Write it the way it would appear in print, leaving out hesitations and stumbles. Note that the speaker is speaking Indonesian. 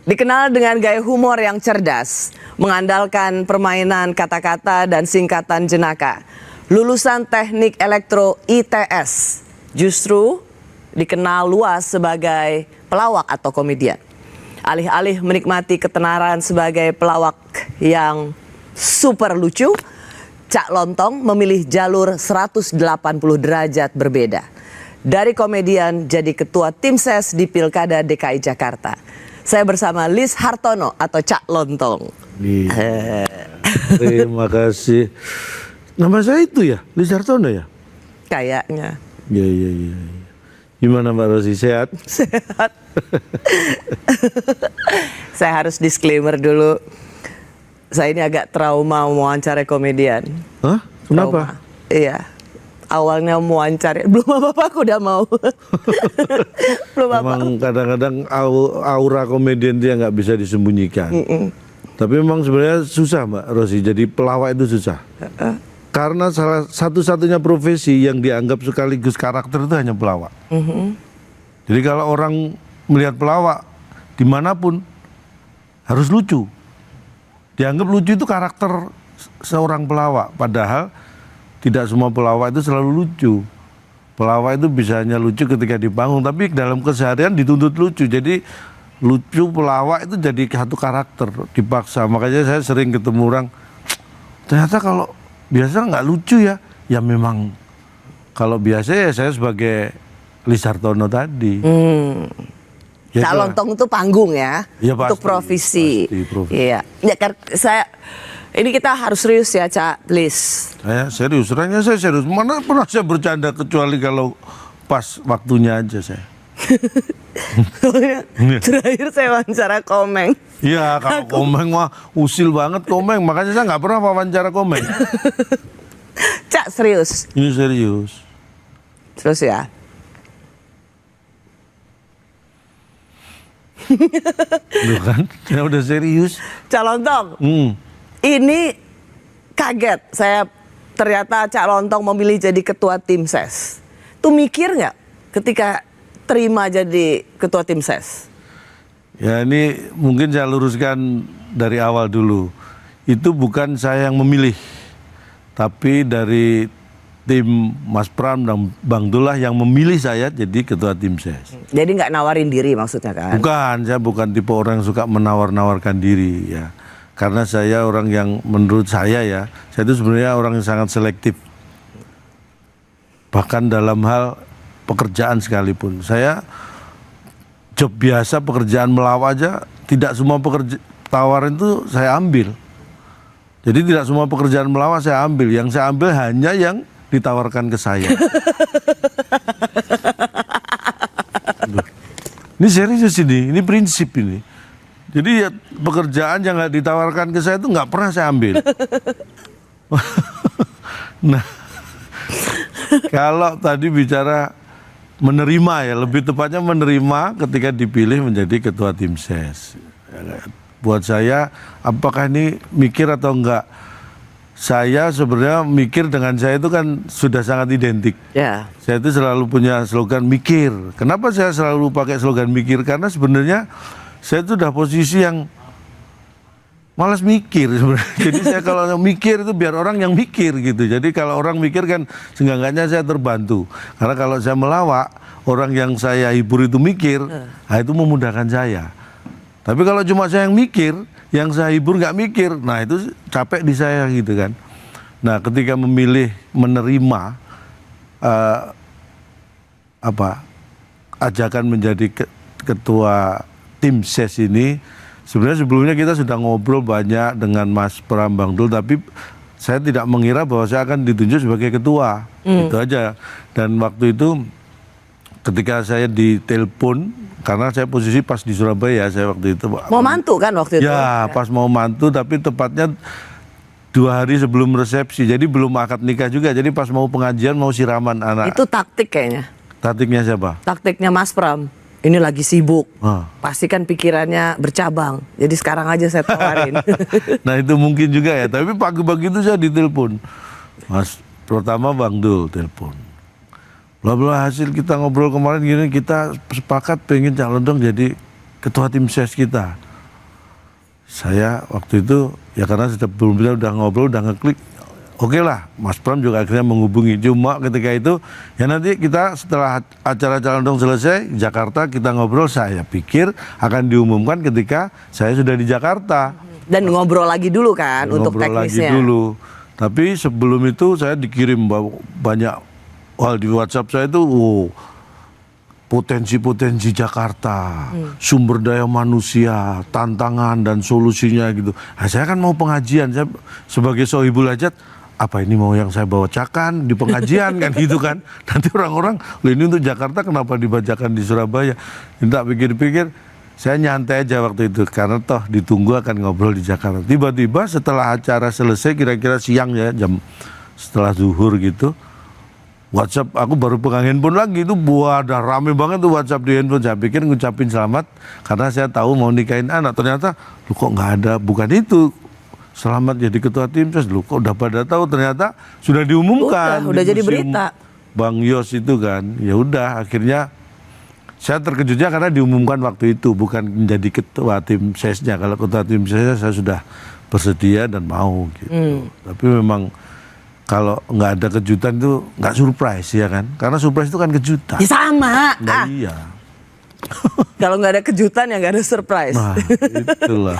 Dikenal dengan gaya humor yang cerdas, mengandalkan permainan kata-kata dan singkatan jenaka. Lulusan Teknik Elektro ITS justru dikenal luas sebagai pelawak atau komedian. Alih-alih menikmati ketenaran sebagai pelawak yang super lucu, Cak Lontong memilih jalur 180 derajat berbeda. Dari komedian jadi ketua tim ses di Pilkada DKI Jakarta. Saya bersama Lis Hartono atau Cak Lontong. Terima kasih. Nama saya itu ya, Lis Hartono ya? Kayaknya. Iya. Gimana Mbak Rosi, sehat? Sehat. Saya harus disclaimer dulu. Saya ini agak trauma mewawancarai komedian. Hah? Kenapa? Trauma. Iya. Awalnya mau wawancara, belum apa-apa aku udah mau. Belum apa-apa. Memang kadang-kadang aura komedian dia nggak bisa disembunyikan. Tapi memang sebenarnya susah Mbak Rosi, jadi pelawak itu susah. Karena salah satu-satunya profesi yang dianggap sekaligus karakter itu hanya pelawak. Jadi kalau orang melihat pelawak dimanapun harus lucu. Dianggap lucu itu karakter seorang pelawak, padahal tidak semua pelawak itu selalu lucu. Pelawak itu bisa hanya lucu ketika di panggung, tapi dalam keseharian dituntut lucu. Jadi lucu pelawak itu jadi satu karakter, dipaksa. Makanya saya sering ketemu orang, ternyata kalau biasa nggak lucu ya. Ya memang kalau biasa ya saya sebagai Lis Hartono tadi. Ya Cak Lontong itu panggung ya, ya untuk profesi. Profesi. Iya. Ya, ini kita harus serius ya, Cak Lis. Saya serius, orangnya saya serius. Mana pernah saya bercanda kecuali kalau pas waktunya aja saya. Terakhir saya wawancara Komeng. Iya, kalau Komeng mah usil banget Komeng. Makanya saya nggak pernah wawancara Komeng. Cak serius. Ini serius. Terus ya. Loh kan, saya udah serius. Cak Lontong. Ini kaget saya ternyata Cak Lontong memilih jadi ketua tim ses. Tuh mikir nggak ketika terima jadi ketua tim ses? Ya ini mungkin saya luruskan dari awal dulu. Itu bukan saya yang memilih, tapi dari tim Mas Pram dan Bang Dullah yang memilih saya jadi ketua tim ses. Jadi nggak nawarin diri maksudnya kan? Bukan, saya bukan tipe orang yang suka menawar-nawarkan diri ya. Karena saya orang yang menurut saya ya, saya itu sebenarnya orang yang sangat selektif. Bahkan dalam hal pekerjaan sekalipun. Saya job biasa, pekerjaan melawak aja, tidak semua tawaran itu saya ambil. Jadi tidak semua pekerjaan melawak saya ambil. Yang saya ambil hanya yang ditawarkan ke saya. Ini serius ini prinsip ini. Jadi ya, pekerjaan yang nggak ditawarkan ke saya itu nggak pernah saya ambil. Nah, kalau tadi bicara menerima ya, lebih tepatnya menerima ketika dipilih menjadi ketua tim ses. Buat saya, apakah ini mikir atau enggak? Saya sebenarnya mikir dengan saya itu kan sudah sangat identik. Ya. Saya itu selalu punya slogan mikir. Kenapa saya selalu pakai slogan mikir? Karena sebenarnya saya itu udah posisi yang malas mikir sebenarnya. Jadi saya kalau mikir itu biar orang yang mikir gitu. Jadi kalau orang mikir kan seenggaknya saya terbantu. Karena kalau saya melawak, orang yang saya hibur itu mikir, nah itu memudahkan saya. Tapi kalau cuma saya yang mikir, yang saya hibur nggak mikir, nah itu capek di saya gitu kan. Nah ketika memilih menerima ajakan menjadi ketua tim ses ini, sebenarnya sebelumnya kita sudah ngobrol banyak dengan Mas Pram Bang Dul, tapi saya tidak mengira bahwa saya akan ditunjuk sebagai ketua. Itu aja. Dan waktu itu ketika saya ditelepon, karena saya posisi pas di Surabaya, saya waktu itu mau mantu kan waktu itu? Ya, pas mau mantu, tapi tepatnya 2 hari sebelum resepsi, jadi belum akad nikah juga. Jadi pas mau pengajian, mau siraman anak. Itu taktik kayaknya. Taktiknya siapa? Taktiknya Mas Pram. Ini lagi sibuk, Ah. pasti kan pikirannya bercabang. Jadi sekarang aja saya tawarin. Nah itu mungkin juga ya, tapi pagi-pagi itu saya ditelepon. Mas, pertama Bang Dul telepon. Bla bla, hasil kita ngobrol kemarin gini, kita sepakat pengen Cak Lontong jadi ketua tim ses kita. Saya waktu itu ya karena sebelumnya udah ngobrol, udah ngeklik, oke lah, Mas Pram juga akhirnya menghubungi. Cuma ketika itu ya nanti kita setelah acara Calon Dong selesai Jakarta kita ngobrol, saya pikir akan diumumkan ketika saya sudah di Jakarta. Dan ngobrol lagi dulu kan untuk Ngobrol teknisnya. lagi dulu. Tapi sebelum itu saya dikirim banyak hal di WhatsApp saya itu, potensi-potensi Jakarta, sumber daya manusia, tantangan dan solusinya gitu. Nah, saya kan mau pengajian, saya sebagai sohibul hajat, apa ini mau yang saya bacakan di pengajian kan gitu kan. Nanti orang-orang, loh ini untuk Jakarta kenapa dibacakan di Surabaya? Minta pikir-pikir, saya nyantai aja waktu itu karena toh ditunggu akan ngobrol di Jakarta. Tiba-tiba setelah acara selesai kira-kira siang ya, jam setelah zuhur gitu, WhatsApp aku baru pegang handphone lagi itu, ada rame banget tuh WhatsApp di handphone. Saya pikir ngucapin selamat karena saya tahu mau nikahin anak. Ternyata lu kok nggak ada, bukan itu. Selamat jadi ketua tim ses, lu kok udah pada tahu, ternyata sudah diumumkan. Udah di jadi museum berita. Bang Yos itu kan. Ya udah akhirnya saya terkejutnya karena diumumkan waktu itu, bukan menjadi ketua tim sesnya. Kalau ketua tim sesnya saya sudah bersedia dan mau gitu. Tapi memang kalau nggak ada kejutan itu nggak surprise ya kan? Karena surprise itu kan kejutan. Ya sama. Nah, iya. Kalau nggak ada kejutan ya nggak ada surprise. Nah, itulah.